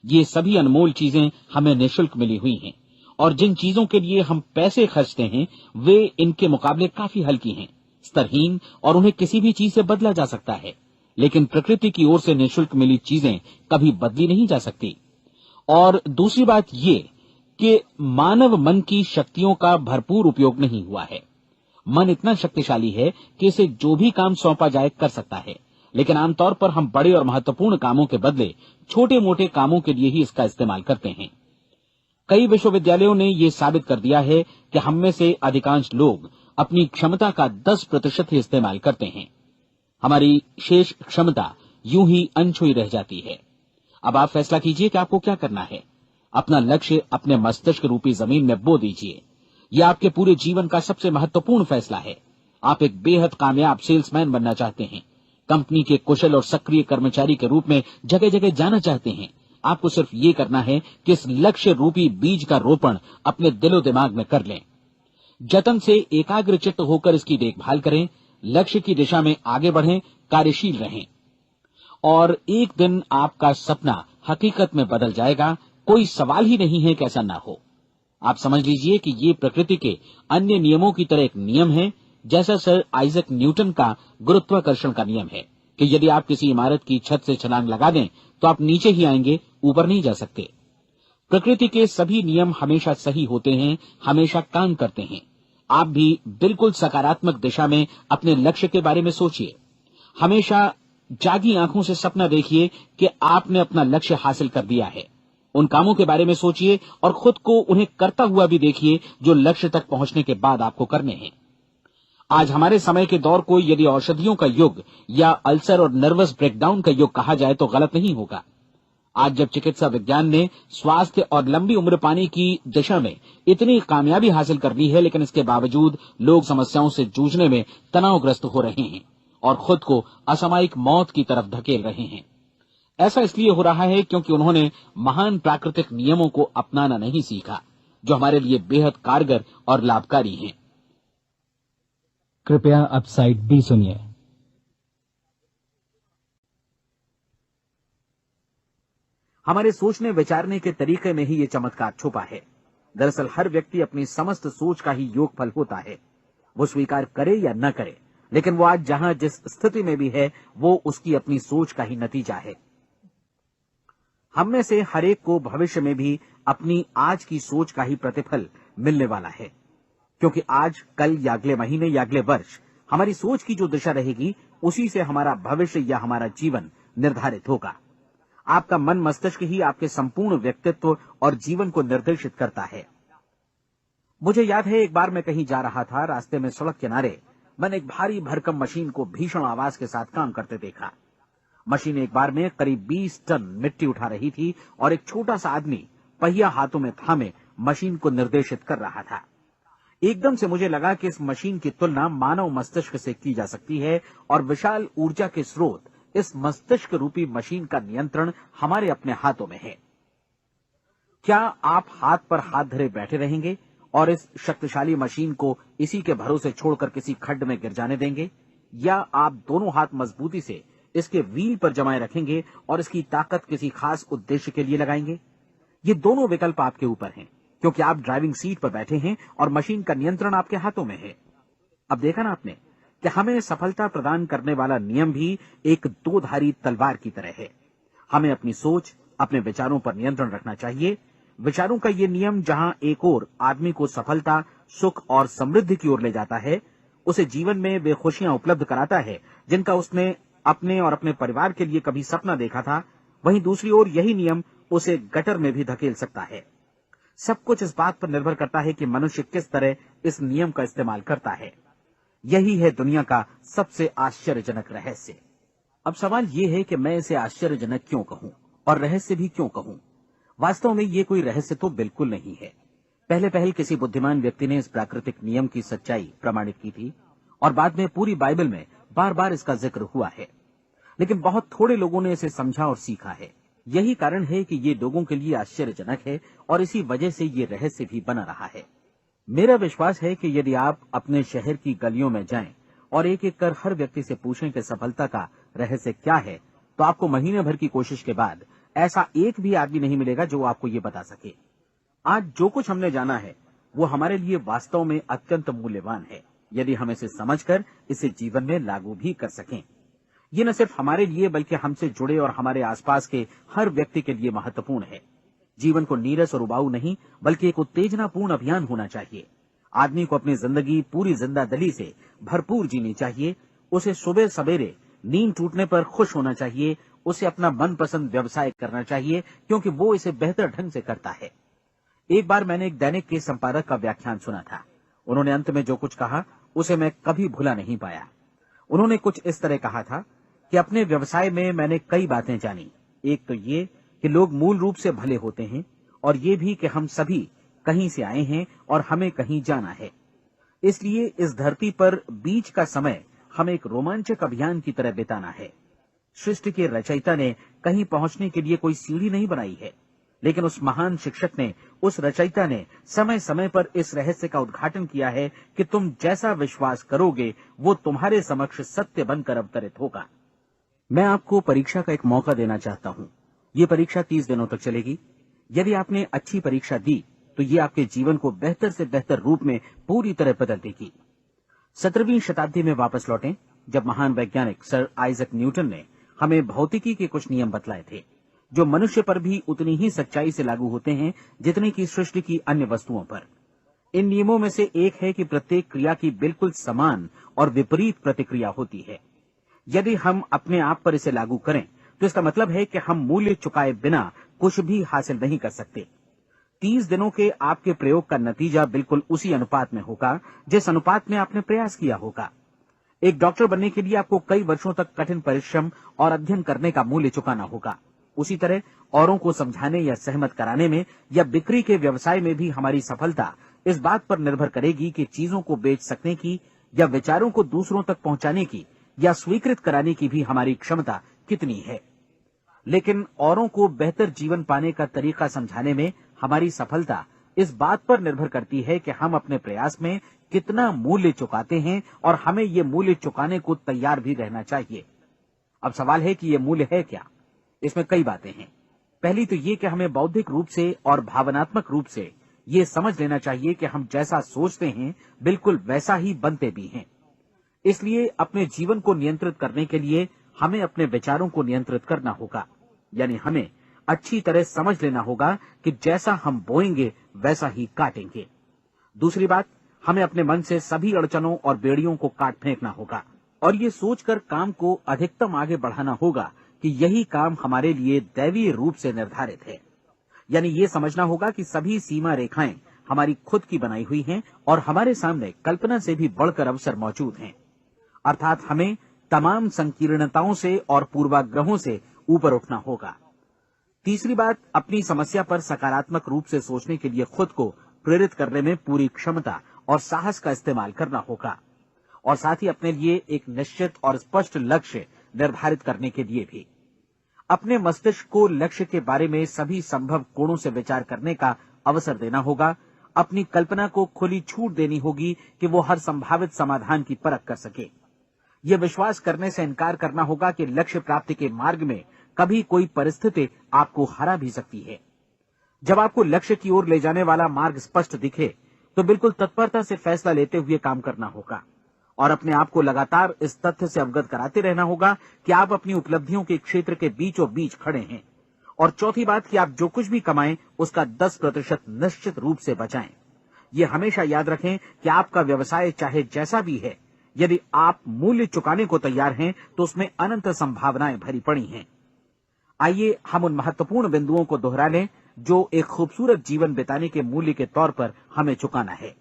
ये सभी अनमोल चीजें हमें निःशुल्क मिली हुई हैं। और जिन चीजों के लिए हम पैसे खर्चते हैं, वे इनके मुकाबले काफी हल्की हैं, स्तरहीन, और उन्हें किसी भी चीज से बदला जा सकता है। लेकिन प्रकृति की ओर से निःशुल्क मिली चीजें कभी बदली नहीं जा सकती। और दूसरी बात ये कि मानव मन की शक्तियों का भरपूर उपयोग नहीं हुआ है। मन इतना शक्तिशाली है कि इसे जो भी काम सौंपा जाए कर सकता है, लेकिन आमतौर पर हम बड़े और महत्वपूर्ण कामों के बदले छोटे मोटे कामों के लिए ही इसका इस्तेमाल करते हैं। कई विश्वविद्यालयों ने यह साबित कर दिया है कि हम में से अधिकांश लोग अपनी क्षमता का 10% ही इस्तेमाल करते हैं। हमारी शेष क्षमता यूं ही अनछुई रह जाती है। अब आप फैसला कीजिए कि आपको क्या करना है। अपना लक्ष्य अपने मस्तिष्क रूपी जमीन में बो दीजिए। यह आपके पूरे जीवन का सबसे महत्वपूर्ण फैसला है। आप एक बेहद कामयाब सेल्समैन बनना चाहते हैं, कंपनी के कुशल और सक्रिय कर्मचारी के रूप में जगह जगह जाना चाहते हैं। आपको सिर्फ ये करना है कि इस लक्ष्य रूपी बीज का रोपण अपने दिलो दिमाग में कर लें। जतन से एकाग्रचित्त होकर इसकी देखभाल करें, लक्ष्य की दिशा में आगे बढ़ें, कार्यशील रहें, और एक दिन आपका सपना हकीकत में बदल जाएगा। कोई सवाल ही नहीं है कि ऐसा ना हो। आप समझ लीजिए कि ये प्रकृति के अन्य नियमों की तरह एक नियम है, जैसा सर आइजक न्यूटन का गुरुत्वाकर्षण का नियम है कि यदि आप किसी इमारत की छत से छलांग लगा दें तो आप नीचे ही आएंगे, ऊपर नहीं जा सकते। प्रकृति के सभी नियम हमेशा सही होते हैं, हमेशा काम करते हैं। आप भी बिल्कुल सकारात्मक दिशा में अपने लक्ष्य के बारे में सोचिए। हमेशा जागी आंखों से सपना देखिए कि आपने अपना लक्ष्य हासिल कर दिया है। उन कामों के बारे में सोचिए और खुद को उन्हें करता हुआ भी देखिए जो लक्ष्य तक पहुंचने के बाद आपको करने हैं। आज हमारे समय के दौर को यदि औषधियों का युग या अल्सर और नर्वस ब्रेकडाउन का युग कहा जाए तो गलत नहीं होगा। आज जब चिकित्सा विज्ञान ने स्वास्थ्य और लंबी उम्र पाने की दिशा में इतनी कामयाबी हासिल कर ली है, लेकिन इसके बावजूद लोग समस्याओं से जूझने में तनावग्रस्त हो रहे हैं और खुद को असामयिक मौत की तरफ धकेल रहे हैं। ऐसा इसलिए हो रहा है क्योंकि उन्होंने महान प्राकृतिक नियमों को अपनाना नहीं सीखा, जो हमारे लिए बेहद कारगर और लाभकारी हैं। कृपया अब साइड बी सुनिए। हमारे सोचने विचारने के तरीके में ही ये चमत्कार छुपा है। दरअसल हर व्यक्ति अपनी समस्त सोच का ही योगफल होता है, वो स्वीकार करे या न करे, लेकिन वो आज जहां जिस स्थिति में भी है वो उसकी अपनी सोच का ही नतीजा है। हम में से हर एक को भविष्य में भी अपनी आज की सोच का ही प्रतिफल मिलने वाला है, क्योंकि आज, कल या अगले महीने या अगले वर्ष हमारी सोच की जो दिशा रहेगी उसी से हमारा भविष्य या हमारा जीवन निर्धारित होगा। आपका मन मस्तिष्क ही आपके संपूर्ण व्यक्तित्व और जीवन को निर्देशित करता है। मुझे याद है एक बार मैं कहीं जा रहा था, रास्ते में सड़क किनारे मैंने एक भारी भरकम मशीन को भीषण आवाज के साथ काम करते देखा। मशीन एक बार में करीब 20 टन मिट्टी उठा रही थी और एक छोटा सा आदमी पहिया हाथों में थामे मशीन को निर्देशित कर रहा था। एकदम से मुझे लगा कि इस मशीन की तुलना मानव मस्तिष्क से की जा सकती है और विशाल ऊर्जा के स्रोत इस मस्तिष्क रूपी मशीन का नियंत्रण हमारे अपने हाथों में है। क्या आप हाथ पर हाथ धरे बैठे रहेंगे और इस शक्तिशाली मशीन को इसी के भरोसे छोड़कर किसी खड्ड में गिर जाने देंगे, या आप दोनों हाथ मजबूती से इसके व्हील पर जमाए रखेंगे और इसकी ताकत किसी खास उद्देश्य के लिए लगाएंगे? ये दोनों विकल्प आपके ऊपर हैं, क्योंकि आप ड्राइविंग सीट पर बैठे हैं और मशीन का नियंत्रण आपके हाथों में है। अब देखा ना आपने कि हमें सफलता प्रदान करने वाला नियम भी एक दोधारी तलवार की तरह है। हमें अपनी सोच, अपने विचारों पर नियंत्रण रखना चाहिए। विचारों का ये नियम जहां एक ओर आदमी को सफलता, सुख और समृद्धि की ओर ले जाता है, उसे जीवन में वे खुशियां उपलब्ध कराता है जिनका उसने अपने और अपने परिवार के लिए कभी सपना देखा था, वहीं दूसरी ओर यही नियम उसे गटर में भी धकेल सकता है। सब कुछ इस बात पर निर्भर करता है कि मनुष्य किस तरह इस नियम का इस्तेमाल करता है। यही है दुनिया का सबसे आश्चर्यजनक रहस्य। अब सवाल यह है कि मैं इसे आश्चर्यजनक क्यों कहूं और रहस्य भी क्यों कहूं। वास्तव में ये कोई रहस्य तो बिल्कुल नहीं है। पहले किसी बुद्धिमान व्यक्ति ने इस प्राकृतिक नियम की सच्चाई प्रमाणित की थी और बाद में पूरी बाइबल में बार बार इसका जिक्र हुआ है, लेकिन बहुत थोड़े लोगों ने इसे समझा और सीखा है। यही कारण है कि ये लोगों के लिए आश्चर्यजनक है और इसी वजह से ये रहस्य भी बना रहा है। मेरा विश्वास है कि यदि आप अपने शहर की गलियों में जाएं और एक एक कर हर व्यक्ति से पूछें कि सफलता का रहस्य क्या है, तो आपको महीने भर की कोशिश के बाद ऐसा एक भी आदमी नहीं मिलेगा जो आपको ये बता सके। आज जो कुछ हमने जाना है वो हमारे लिए वास्तव में अत्यंत मूल्यवान है, यदि हम इसे समझकर इसे जीवन में लागू भी कर सकें। ये न सिर्फ हमारे लिए बल्कि हमसे जुड़े और हमारे आसपास के हर व्यक्ति के लिए महत्वपूर्ण है। जीवन को नीरस और उबाऊ नहीं बल्कि एक उत्तेजनापूर्ण अभियान होना चाहिए। आदमी को अपनी जिंदगी पूरी जिंदादिली से भरपूर जीनी चाहिए। उसे सुबह सवेरे नींद टूटने पर खुश होना चाहिए। उसे अपना मनपसंद व्यवसाय करना चाहिए क्योंकि वो इसे बेहतर ढंग से करता है। एक बार मैंने एक दैनिक के संपादक का व्याख्यान सुना था। उन्होंने अंत में जो कुछ कहा उसे मैं कभी भुला नहीं पाया। उन्होंने कुछ इस तरह कहा था कि अपने व्यवसाय में मैंने कई बातें जानी। एक तो ये कि लोग मूल रूप से भले होते हैं और ये भी कि हम सभी कहीं से आए हैं और हमें कहीं जाना है। इसलिए इस धरती पर बीच का समय हमें एक रोमांचक अभियान की तरह बिताना है। सृष्टि के रचयिता ने कहीं पहुंचने के लिए कोई सीढ़ी नहीं बनाई है, लेकिन उस महान शिक्षक ने, उस रचयिता ने समय समय पर इस रहस्य का उद्घाटन किया है कि तुम जैसा विश्वास करोगे वो तुम्हारे समक्ष सत्य बनकर अवतरित होगा। मैं आपको परीक्षा का एक मौका देना चाहता हूं। ये परीक्षा 30 दिनों तक चलेगी। यदि आपने अच्छी परीक्षा दी तो ये आपके जीवन को बेहतर से बेहतर रूप में पूरी तरह बदल देगी। 17वीं शताब्दी में वापस लौटें, जब महान वैज्ञानिक सर आइजक न्यूटन ने हमें भौतिकी के कुछ नियम बतलाए थे, जो मनुष्य पर भी उतनी ही सच्चाई से लागू होते हैं जितनी की सृष्टि की अन्य वस्तुओं पर। इन नियमों में से एक है कि प्रत्येक क्रिया की बिल्कुल समान और विपरीत प्रतिक्रिया होती है। यदि हम अपने आप पर इसे लागू करें तो इसका मतलब है कि हम मूल्य चुकाए बिना कुछ भी हासिल नहीं कर सकते। 30 दिनों के आपके प्रयोग का नतीजा बिल्कुल उसी अनुपात में होगा जिस अनुपात में आपने प्रयास किया होगा। एक डॉक्टर बनने के लिए आपको कई वर्षों तक कठिन परिश्रम और अध्ययन करने का मूल्य चुकाना होगा। उसी तरह औरों को समझाने या सहमत कराने में या बिक्री के व्यवसाय में भी हमारी सफलता इस बात पर निर्भर करेगी कि चीजों को बेच सकने की या विचारों को दूसरों तक पहुंचाने की या स्वीकृत कराने की भी हमारी क्षमता कितनी है। लेकिन औरों को बेहतर जीवन पाने का तरीका समझाने में हमारी सफलता इस बात पर निर्भर करती है कि हम अपने प्रयास में कितना मूल्य चुकाते हैं और हमें ये मूल्य चुकाने को तैयार भी रहना चाहिए। अब सवाल है कि ये मूल्य है क्या? इसमें कई बातें हैं। पहली तो ये कि हमें बौद्धिक रूप से और भावनात्मक रूप से ये समझ लेना चाहिए कि हम जैसा सोचते हैं बिल्कुल वैसा ही बनते भी हैं। इसलिए अपने जीवन को नियंत्रित करने के लिए हमें अपने विचारों को नियंत्रित करना होगा। यानी हमें अच्छी तरह समझ लेना होगा कि जैसा हम बोएंगे वैसा ही काटेंगे। दूसरी बात, हमें अपने मन से सभी अड़चनों और बेड़ियों को काट फेंकना होगा और ये सोचकर काम को अधिकतम आगे बढ़ाना होगा कि यही काम हमारे लिए दैवीय रूप से निर्धारित है। यानी ये समझना होगा कि सभी सीमा रेखाएं हमारी खुद की बनाई हुई हैं और हमारे सामने कल्पना से भी बढ़कर अवसर मौजूद हैं। अर्थात हमें तमाम संकीर्णताओं से और पूर्वाग्रहों से ऊपर उठना होगा। तीसरी बात, अपनी समस्या पर सकारात्मक रूप से सोचने के लिए खुद को प्रेरित करने में पूरी क्षमता और साहस का इस्तेमाल करना होगा और साथ ही अपने लिए एक निश्चित और स्पष्ट लक्ष्य निर्धारित करने के लिए भी अपने मस्तिष्क को लक्ष्य के बारे में सभी संभव कोणों से विचार करने का अवसर देना होगा। अपनी कल्पना को खुली छूट देनी होगी कि वो हर संभावित समाधान की परख कर सके। यह विश्वास करने से इनकार करना होगा कि लक्ष्य प्राप्ति के मार्ग में कभी कोई परिस्थिति आपको हरा भी सकती है। जब आपको लक्ष्य की ओर ले जाने वाला मार्ग स्पष्ट दिखे तो बिल्कुल तत्परता से फैसला लेते हुए काम करना होगा और अपने आप को लगातार इस तथ्य से अवगत कराते रहना होगा कि आप अपनी उपलब्धियों के क्षेत्र के बीचों बीच खड़े हैं। और चौथी बात कि आप जो कुछ भी कमाएं उसका 10% निश्चित रूप से बचाएं। ये हमेशा याद रखें कि आपका व्यवसाय चाहे जैसा भी है, यदि आप मूल्य चुकाने को तैयार हैं तो उसमें अनंत संभावनाएं भरी पड़ी हैं। आइए हम उन महत्वपूर्ण बिंदुओं को दोहरा लें जो एक खूबसूरत जीवन बिताने के मूल्य के तौर पर हमें चुकाना है।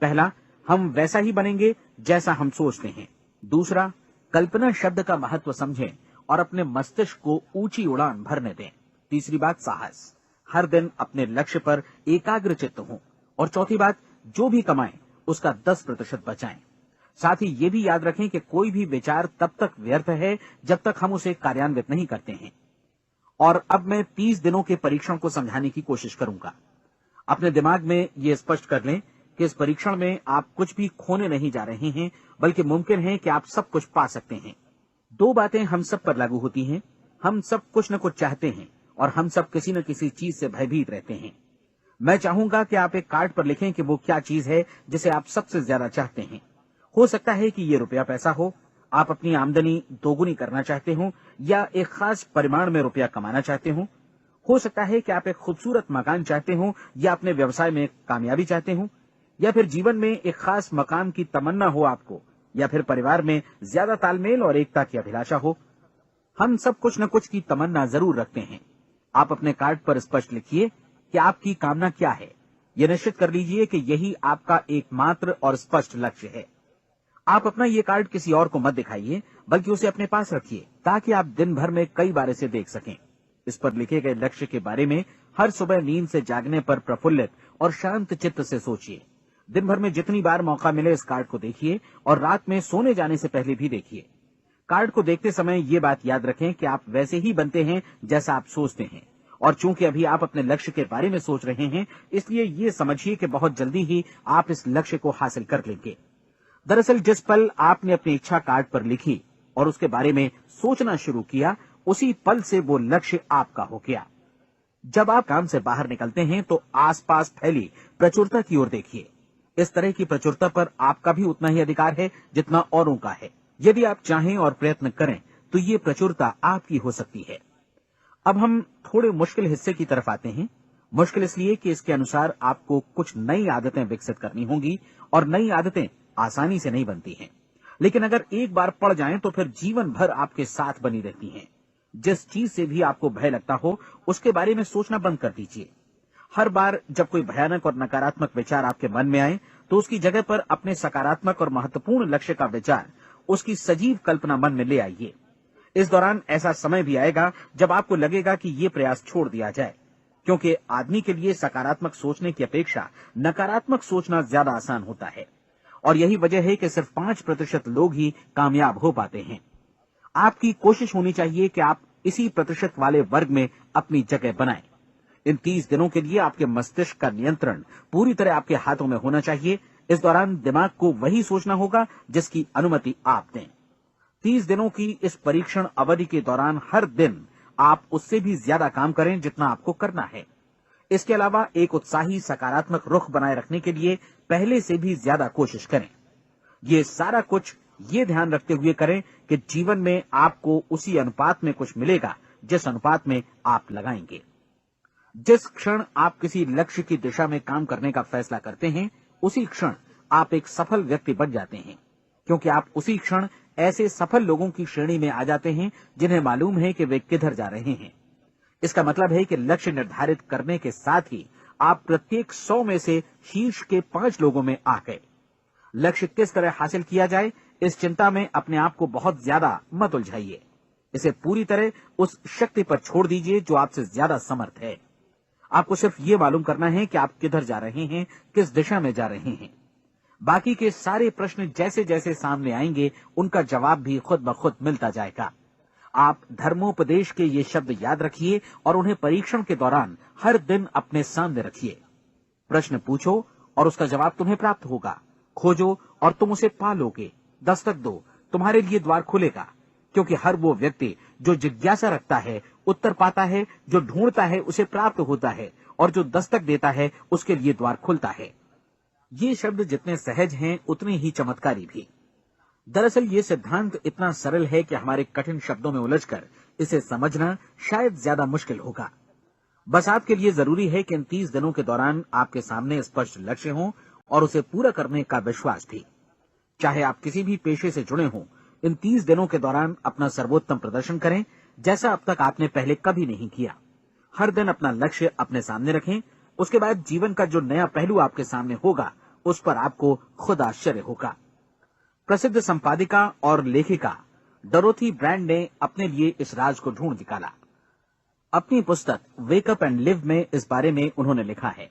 पहला, हम वैसा ही बनेंगे जैसा हम सोचते हैं। दूसरा, कल्पना शब्द का महत्व समझें और अपने मस्तिष्क को ऊंची उड़ान भरने दें। तीसरी बात, साहस, हर दिन अपने लक्ष्य पर एकाग्रचित्त हों। और चौथी बात, जो भी कमाएं उसका 10% बचाएं। साथ ही ये भी याद रखें कि कोई भी विचार तब तक व्यर्थ है जब तक हम उसे कार्यान्वित नहीं करते हैं। और अब मैं 30 दिनों के परीक्षण को समझाने की कोशिश करूंगा। अपने दिमाग में ये स्पष्ट कर लें कि इस परीक्षण में आप कुछ भी खोने नहीं जा रहे हैं, बल्कि मुमकिन है कि आप सब कुछ पा सकते हैं। 2 बातें हम सब पर लागू होती हैं। हम सब कुछ न कुछ चाहते हैं और हम सब किसी न किसी चीज से भयभीत रहते हैं। मैं चाहूंगा कि आप एक कार्ड पर लिखें कि वो क्या चीज है जिसे आप सबसे ज्यादा चाहते हैं। हो सकता है कि ये रुपया पैसा हो, आप अपनी आमदनी दोगुनी करना चाहते हो, या एक खास परिमाण में रुपया कमाना चाहते हो सकता है कि आप एक खूबसूरत मकान चाहते हो, या अपने व्यवसाय में कामयाबी चाहते हो, या फिर जीवन में एक खास मकाम की तमन्ना हो आपको, या फिर परिवार में ज्यादा तालमेल और एकता की अभिलाषा हो। हम सब कुछ न कुछ की तमन्ना जरूर रखते हैं। आप अपने कार्ड पर स्पष्ट लिखिए कि आपकी कामना क्या है। यह निश्चित कर लीजिए कि यही आपका एकमात्र और स्पष्ट लक्ष्य है। आप अपना ये कार्ड किसी और को मत दिखाइए, बल्कि उसे अपने पास रखिए, ताकि आप दिन भर में कई बार इसे देख सकें। इस पर लिखे गए लक्ष्य के बारे में हर सुबह नींद से जागने पर प्रफुल्लित और शांत चित्त से सोचिए। दिन भर में जितनी बार मौका मिले इस कार्ड को देखिए, और रात में सोने जाने से पहले भी देखिए। कार्ड को देखते समय ये बात याद रखें कि आप वैसे ही बनते हैं जैसा आप सोचते हैं, और चूंकि अभी आप अपने लक्ष्य के बारे में सोच रहे हैं, इसलिए ये समझिए कि बहुत जल्दी ही आप इस लक्ष्य को हासिल कर लेंगे। दरअसल जिस पल आपने अपनी इच्छा कार्ड पर लिखी और उसके बारे में सोचना शुरू किया, उसी पल से वो लक्ष्य आपका हो गया। जब आप काम से बाहर निकलते हैं तो आसपास फैली प्रचुरता की ओर देखिए। इस तरह की प्रचुरता पर आपका भी उतना ही अधिकार है जितना औरों का है। यदि आप चाहें और प्रयत्न करें तो ये प्रचुरता आपकी हो सकती है। अब हम थोड़े मुश्किल हिस्से की तरफ आते हैं। मुश्किल इसलिए कि इसके अनुसार आपको कुछ नई आदतें विकसित करनी होंगी, और नई आदतें आसानी से नहीं बनती हैं, लेकिन अगर एक बार पड़ जाएं तो फिर जीवन भर आपके साथ बनी रहती हैं। जिस चीज से भी आपको भय लगता हो, उसके बारे में सोचना बंद कर दीजिए। हर बार जब कोई भयानक और नकारात्मक विचार आपके मन में आए, तो उसकी जगह पर अपने सकारात्मक और महत्वपूर्ण लक्ष्य का विचार, उसकी सजीव कल्पना मन में ले आइए। इस दौरान ऐसा समय भी आएगा जब आपको लगेगा कि ये प्रयास छोड़ दिया जाए, क्योंकि आदमी के लिए सकारात्मक सोचने की अपेक्षा नकारात्मक सोचना ज्यादा आसान होता है, और यही वजह है कि सिर्फ 5% लोग ही कामयाब हो पाते हैं। आपकी कोशिश होनी चाहिए कि आप इसी प्रतिशत वाले वर्ग में अपनी जगह बनाएं। इन 30 दिनों के लिए आपके मस्तिष्क का नियंत्रण पूरी तरह आपके हाथों में होना चाहिए। इस दौरान दिमाग को वही सोचना होगा जिसकी अनुमति आप दें। 30 दिनों की इस परीक्षण अवधि के दौरान हर दिन आप उससे भी ज्यादा काम करें जितना आपको करना है। इसके अलावा एक उत्साही सकारात्मक रुख बनाए रखने के लिए पहले से भी ज्यादा कोशिश करें। ये सारा कुछ ये ध्यान रखते हुए करें कि जीवन में आपको उसी अनुपात में कुछ मिलेगा जिस अनुपात में आप लगाएंगे। जिस क्षण आप किसी लक्ष्य की दिशा में काम करने का फैसला करते हैं, उसी क्षण आप एक सफल व्यक्ति बन जाते हैं, क्योंकि आप उसी क्षण ऐसे सफल लोगों की श्रेणी में आ जाते हैं जिन्हें मालूम है कि वे किधर जा रहे हैं। इसका मतलब है कि लक्ष्य निर्धारित करने के साथ ही आप प्रत्येक 100 में से शीर्ष के 5 लोगों में आ गए। लक्ष्य किस तरह हासिल किया जाए, इस चिंता में अपने आप को बहुत ज्यादा मत उलझाइए। इसे पूरी तरह उस शक्ति पर छोड़ दीजिए जो आपसे ज्यादा समर्थ है। आपको सिर्फ ये मालूम करना है कि आप किधर जा रहे हैं, किस दिशा में जा रहे हैं। बाकी के सारे प्रश्न जैसे जैसे सामने आएंगे, उनका जवाब भी खुद ब खुद मिलता जाएगा। आप धर्मोपदेश के ये शब्द याद रखिए और उन्हें परीक्षण के दौरान हर दिन अपने सामने रखिए। प्रश्न पूछो और उसका जवाब तुम्हें प्राप्त होगा। खोजो और तुम उसे पा लोगे। दस्तक दो, तुम्हारे लिए द्वार खुलेगा, क्योंकि हर वो व्यक्ति जो जिज्ञासा रखता है उत्तर पाता है, जो ढूंढता है उसे प्राप्त होता है, और जो दस्तक देता है उसके लिए द्वार खुलता है। ये शब्द जितने सहज हैं उतने ही चमत्कारी भी। दरअसल ये सिद्धांत इतना सरल है कि हमारे कठिन शब्दों में उलझकर इसे समझना शायद ज्यादा मुश्किल होगा। बस आपके लिए जरूरी है कि इन 30 दिनों के दौरान आपके सामने स्पष्ट लक्ष्य हो और उसे पूरा करने का विश्वास भी। चाहे आप किसी भी पेशे से जुड़े हों, इन 30 दिनों के दौरान अपना सर्वोत्तम प्रदर्शन करें, जैसा अब तक आपने पहले कभी नहीं किया। हर दिन अपना लक्ष्य अपने सामने रखें। उसके बाद जीवन का जो नया पहलू आपके सामने होगा, उस पर आपको खुद आश्चर्य होगा। प्रसिद्ध संपादिका और लेखिका डोरोथी ब्रैंड ने अपने लिए इस राज को ढूंढ निकाला। अपनी पुस्तक वेक अप एंड लिव में इस बारे में उन्होंने लिखा है।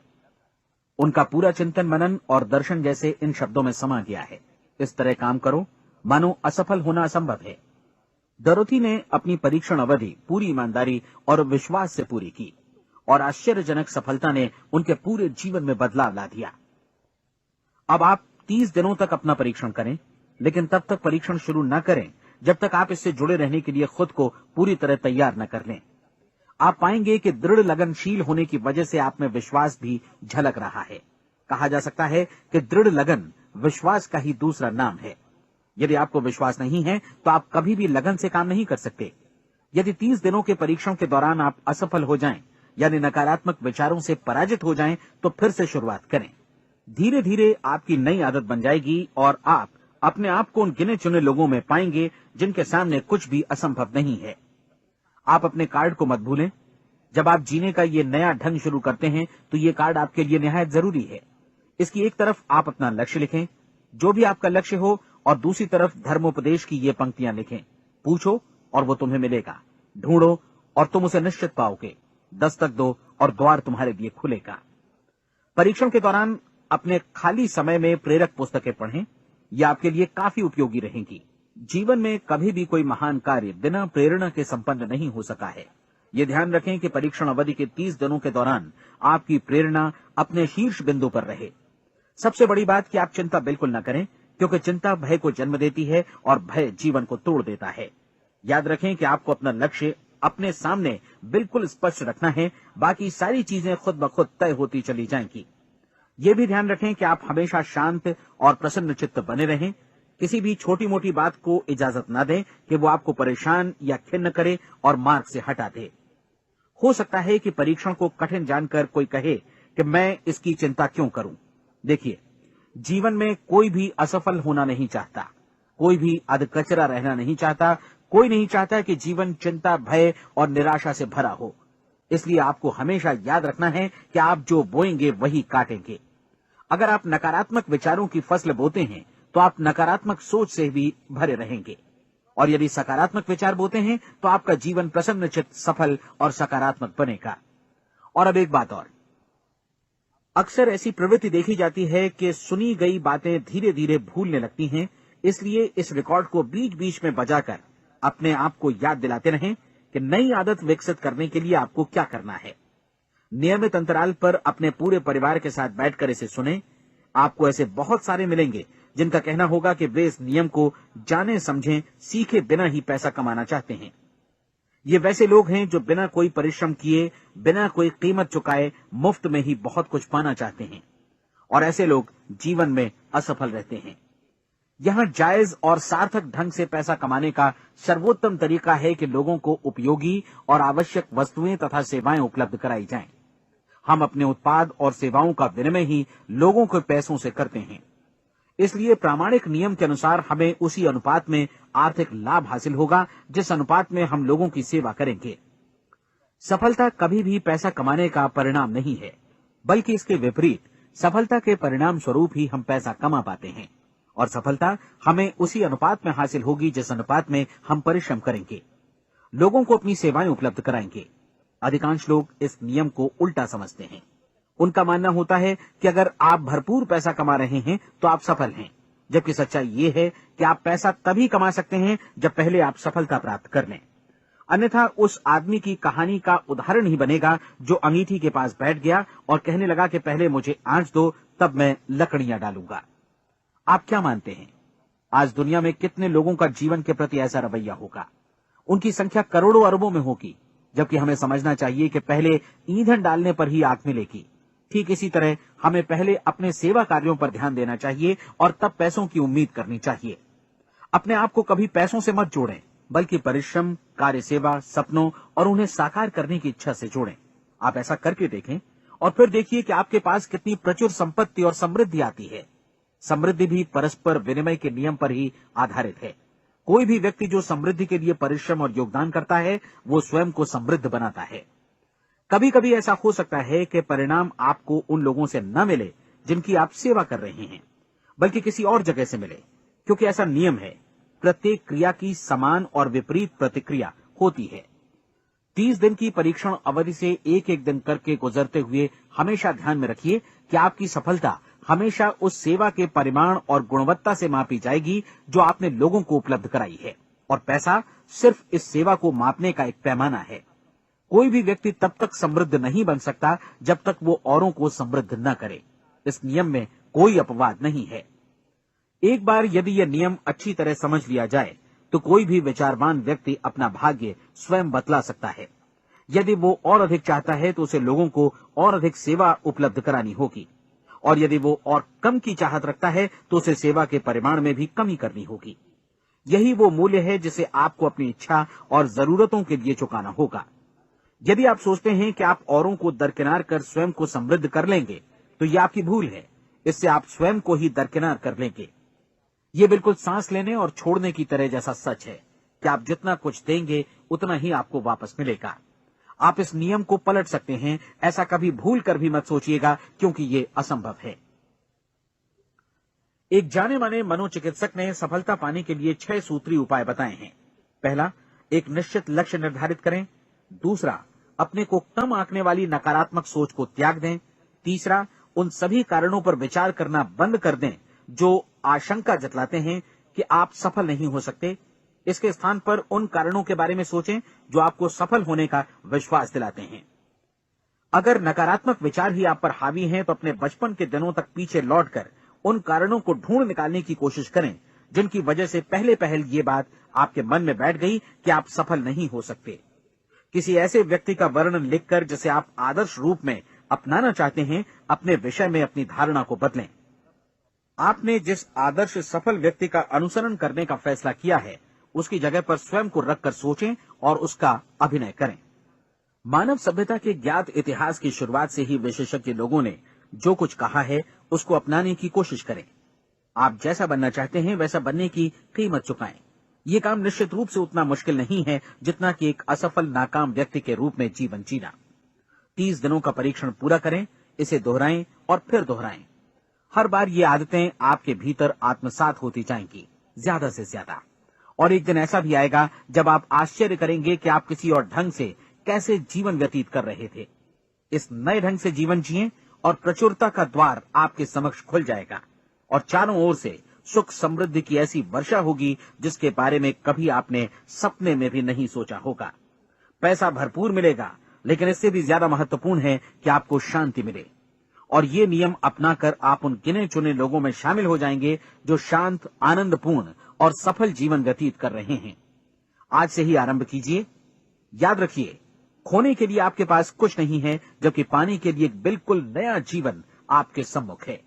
उनका पूरा चिंतन मनन और दर्शन जैसे इन शब्दों में समा गया है। इस तरह काम करो मानो असफल होना असंभव है। डोरोथी ने अपनी परीक्षण अवधि पूरी ईमानदारी और विश्वास से पूरी की और आश्चर्यजनक सफलता ने उनके पूरे जीवन में बदलाव ला दिया। अब आप 30 दिनों तक अपना परीक्षण करें, लेकिन तब तक परीक्षण शुरू न करें जब तक आप इससे जुड़े रहने के लिए खुद को पूरी तरह तैयार न कर लें। आप पाएंगे कि दृढ़ लगनशील होने की वजह से आप में विश्वास भी झलक रहा है। कहा जा सकता है कि दृढ़ लगन विश्वास का ही दूसरा नाम है। यदि आपको विश्वास नहीं है तो आप कभी भी लगन से काम नहीं कर सकते। यदि 30 दिनों के परीक्षण के दौरान आप असफल हो जाएं, यानी नकारात्मक विचारों से पराजित हो जाएं, तो फिर से शुरुआत करें। धीरे धीरे आपकी नई आदत बन जाएगी और आप अपने आप को उन गिने चुने लोगों में पाएंगे जिनके सामने कुछ भी असंभव नहीं है। आप अपने कार्ड को मत भूलें। जब आप जीने का ये नया ढंग शुरू करते हैं तो ये कार्ड आपके लिए निहायत जरूरी है। इसकी एक तरफ आप अपना लक्ष्य लिखें, जो भी आपका लक्ष्य हो, और दूसरी तरफ धर्मोपदेश की ये पंक्तियां लिखें। पूछो और वो तुम्हें मिलेगा, ढूंढो और तुम उसे निश्चित पाओगे, दस्तक दो और द्वार तुम्हारे लिए खुलेगा। परीक्षण के दौरान अपने खाली समय में प्रेरक पुस्तकें पढ़ें, यह आपके लिए काफी उपयोगी रहेंगी। जीवन में कभी भी कोई महान कार्य बिना प्रेरणा के संपन्न नहीं हो सका है। ये ध्यान रखें कि परीक्षण अवधि के 30 दिनों के दौरान आपकी प्रेरणा अपने शीर्ष बिंदु पर रहे। सबसे बड़ी बात कि आप चिंता बिल्कुल न करें, क्योंकि चिंता भय को जन्म देती है और भय जीवन को तोड़ देता है। याद रखें कि आपको अपना लक्ष्य अपने सामने बिल्कुल स्पष्ट रखना है, बाकी सारी चीजें खुद ब खुद तय होती चली जाएंगी। ये भी ध्यान रखें कि आप हमेशा शांत और प्रसन्न चित्त बने रहें। किसी भी छोटी मोटी बात को इजाजत न दें कि वो आपको परेशान या खिन्न करे और मार्ग से हटा दे। हो सकता है कि परीक्षण को कठिन जानकर कोई कहे कि मैं इसकी चिंता क्यों करूं। देखिए, जीवन में कोई भी असफल होना नहीं चाहता, कोई भी अधकचरा रहना नहीं चाहता, कोई नहीं चाहता कि जीवन चिंता, भय और निराशा से भरा हो। इसलिए आपको हमेशा याद रखना है कि आप जो बोएंगे वही काटेंगे। अगर आप नकारात्मक विचारों की फसल बोते हैं तो आप नकारात्मक सोच से भी भरे रहेंगे, और यदि सकारात्मक विचार बोते हैं तो आपका जीवन प्रसन्नचित्त, सफल और सकारात्मक बनेगा। और अब एक बात और, अक्सर ऐसी प्रवृत्ति देखी जाती है कि सुनी गई बातें धीरे धीरे भूलने लगती हैं। इसलिए इस रिकॉर्ड को बीच बीच में बजाकर अपने आप को याद दिलाते रहें कि नई आदत विकसित करने के लिए आपको क्या करना है। नियमित अंतराल पर अपने पूरे परिवार के साथ बैठकर इसे सुनें। आपको ऐसे बहुत सारे मिलेंगे जिनका कहना होगा कि वे इस नियम को जाने समझें सीखे बिना ही पैसा कमाना चाहते हैं। ये वैसे लोग हैं जो बिना कोई परिश्रम किए, बिना कोई कीमत चुकाए मुफ्त में ही बहुत कुछ पाना चाहते हैं, और ऐसे लोग जीवन में असफल रहते हैं। यहां जायज और सार्थक ढंग से पैसा कमाने का सर्वोत्तम तरीका है कि लोगों को उपयोगी और आवश्यक वस्तुएं तथा सेवाएं उपलब्ध कराई जाएं। हम अपने उत्पाद और सेवाओं का विनिमय ही लोगों के पैसों से करते हैं। इसलिए प्रामाणिक नियम के अनुसार हमें उसी अनुपात में आर्थिक लाभ हासिल होगा जिस अनुपात में हम लोगों की सेवा करेंगे। सफलता कभी भी पैसा कमाने का परिणाम नहीं है, बल्कि इसके विपरीत सफलता के परिणाम स्वरूप ही हम पैसा कमा पाते हैं, और सफलता हमें उसी अनुपात में हासिल होगी जिस अनुपात में हम परिश्रम करेंगे, लोगों को अपनी सेवाएं उपलब्ध कराएंगे। अधिकांश लोग इस नियम को उल्टा समझते हैं। उनका मानना होता है कि अगर आप भरपूर पैसा कमा रहे हैं तो आप सफल हैं, जबकि सच्चाई ये है कि आप पैसा तभी कमा सकते हैं जब पहले आप सफलता प्राप्त कर लें। अन्यथा उस आदमी की कहानी का उदाहरण ही बनेगा जो अंगीठी के पास बैठ गया और कहने लगा कि पहले मुझे आंच दो, तब मैं लकड़ियां डालूंगा। आप क्या मानते हैं, आज दुनिया में कितने लोगों का जीवन के प्रति ऐसा रवैया होगा? उनकी संख्या करोड़ों अरबों में होगी, जबकि हमें समझना चाहिए कि पहले ईंधन डालने पर ही आग मिलेगी। ठीक इसी तरह हमें पहले अपने सेवा कार्यों पर ध्यान देना चाहिए और तब पैसों की उम्मीद करनी चाहिए। अपने आप को कभी पैसों से मत जोड़ें, बल्कि परिश्रम, कार्य सेवा, सपनों और उन्हें साकार करने की इच्छा से जोड़ें। आप ऐसा करके देखें और फिर देखिए कि आपके पास कितनी प्रचुर संपत्ति और समृद्धि आती है। समृद्धि भी परस्पर विनिमय के नियम पर ही आधारित है। कोई भी व्यक्ति जो समृद्धि के लिए परिश्रम और योगदान करता है, वो स्वयं को समृद्ध बनाता है। कभी कभी ऐसा हो सकता है कि परिणाम आपको उन लोगों से न मिले जिनकी आप सेवा कर रहे हैं, बल्कि किसी और जगह से मिले, क्योंकि ऐसा नियम है, प्रत्येक क्रिया की समान और विपरीत प्रतिक्रिया होती है। 30 दिन की परीक्षण अवधि से एक एक दिन करके गुजरते हुए हमेशा ध्यान में रखिए कि आपकी सफलता हमेशा उस सेवा के परिमाण और गुणवत्ता से मापी जाएगी जो आपने लोगों को उपलब्ध कराई है, और पैसा सिर्फ इस सेवा को मापने का एक पैमाना है। कोई भी व्यक्ति तब तक समृद्ध नहीं बन सकता जब तक वो औरों को समृद्ध न करे। इस नियम में कोई अपवाद नहीं है। एक बार यदि यह नियम अच्छी तरह समझ लिया जाए तो कोई भी विचारवान व्यक्ति अपना भाग्य स्वयं बतला सकता है। यदि वो और अधिक चाहता है तो उसे लोगों को और अधिक सेवा उपलब्ध करानी होगी, और यदि वो और कम की चाहत रखता है तो उसे सेवा के परिमाण में भी कमी करनी होगी। यही वो मूल्य है जिसे आपको अपनी इच्छा और जरूरतों के लिए चुकाना होगा। यदि आप सोचते हैं कि आप औरों को दरकिनार कर स्वयं को समृद्ध कर लेंगे तो यह आपकी भूल है। इससे आप स्वयं को ही दरकिनार कर लेंगे। ये बिल्कुल सांस लेने और छोड़ने की तरह जैसा सच है कि आप जितना कुछ देंगे उतना ही आपको वापस मिलेगा। आप इस नियम को पलट सकते हैं, ऐसा कभी भूल कर भी मत सोचिएगा, क्योंकि ये असंभव है। एक जाने माने मनोचिकित्सक ने सफलता पाने के लिए 6 सूत्री उपाय बताए हैं। पहला, एक निश्चित लक्ष्य निर्धारित करें। दूसरा, अपने को कम आंकने वाली नकारात्मक सोच को त्याग दें। तीसरा, उन सभी कारणों पर विचार करना बंद कर दें जो आशंका जतलाते हैं कि आप सफल नहीं हो सकते। इसके स्थान पर उन कारणों के बारे में सोचें जो आपको सफल होने का विश्वास दिलाते हैं। अगर नकारात्मक विचार ही आप पर हावी हैं तो अपने बचपन के दिनों तक पीछे लौटकर उन कारणों को ढूंढ निकालने की कोशिश करें जिनकी वजह से पहले पहल ये बात आपके मन में बैठ गई कि आप सफल नहीं हो सकते। किसी ऐसे व्यक्ति का वर्णन लिखकर जिसे आप आदर्श रूप में अपनाना चाहते हैं, अपने विषय में अपनी धारणा को बदलें। आपने जिस आदर्श सफल व्यक्ति का अनुसरण करने का फैसला किया है उसकी जगह पर स्वयं को रखकर सोचें और उसका अभिनय करें। मानव सभ्यता के ज्ञात इतिहास की शुरुआत से ही विशेषज्ञ लोगों ने जो कुछ कहा है उसको अपनाने की कोशिश करें। आप जैसा बनना चाहते हैं वैसा बनने की कीमत चुकाएं। ये काम निश्चित रूप से उतना मुश्किल नहीं है जितना कि एक असफल नाकाम व्यक्ति के रूप में जीवन जीना। 30 दिनों का परीक्षण पूरा करें, इसे दोहराएं और फिर दोहराएं। हर बार ये आदतें आपके भीतर आत्मसात होती जाएंगी, ज्यादा से ज्यादा। और एक दिन ऐसा भी आएगा जब आप आश्चर्य करेंगे कि आप किसी और ढंग से कैसे जीवन व्यतीत कर रहे थे। इस नए ढंग से जीवन जिएं और प्रचुरता का द्वार आपके समक्ष खुल जाएगा और चारों ओर से सुख समृद्धि की ऐसी वर्षा होगी जिसके बारे में कभी आपने सपने में भी नहीं सोचा होगा। पैसा भरपूर मिलेगा, लेकिन इससे भी ज्यादा महत्वपूर्ण है कि आपको शांति मिले। और ये नियम अपनाकर आप उन गिने चुने लोगों में शामिल हो जाएंगे जो शांत, आनंदपूर्ण और सफल जीवन व्यतीत कर रहे हैं। आज से ही आरंभ कीजिए। याद रखिए, खोने के लिए आपके पास कुछ नहीं है, जबकि पाने के लिए एक बिल्कुल नया जीवन आपके सम्मुख है।